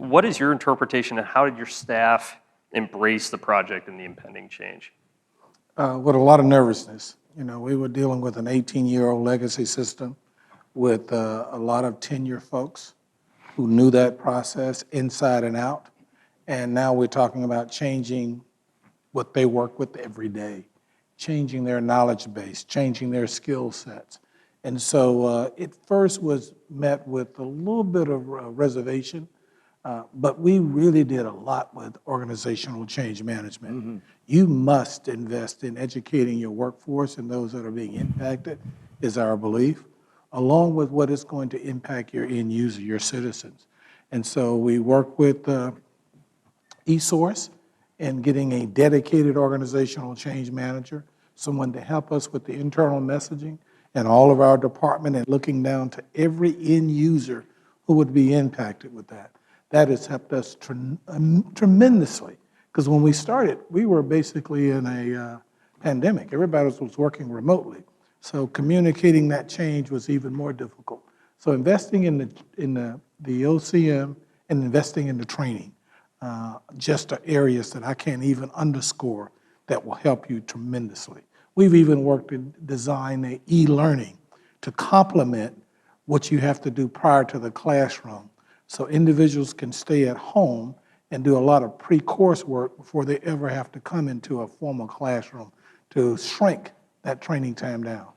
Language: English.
what is your interpretation and how did your staff embrace the project and the impending change? With a lot of nervousness. You know, we were dealing with an 18-year-old legacy system with a lot of tenure folks who knew that process inside and out. And now we're talking about changing what they work with every day, changing their knowledge base, changing their skill sets. And so it first was met with a little bit of reservation, but we really did a lot with organizational change management. Mm-hmm. You must invest in educating your workforce and those that are being impacted, is our belief, along with what is going to impact your end user, your citizens. And so we work with eSource and getting a dedicated organizational change manager, someone to help us with the internal messaging and all of our department and looking down to every end user who would be impacted with that. That has helped us tremendously, because when we started, we were basically in a pandemic. Everybody was working remotely. So communicating that change was even more difficult. So investing in the OCM and investing in the training, just are areas that I can't even underscore that will help you tremendously. We've even worked to design an e-learning to complement what you have to do prior to the classroom, so individuals can stay at home and do a lot of pre-course work before they ever have to come into a formal classroom to shrink that training time down.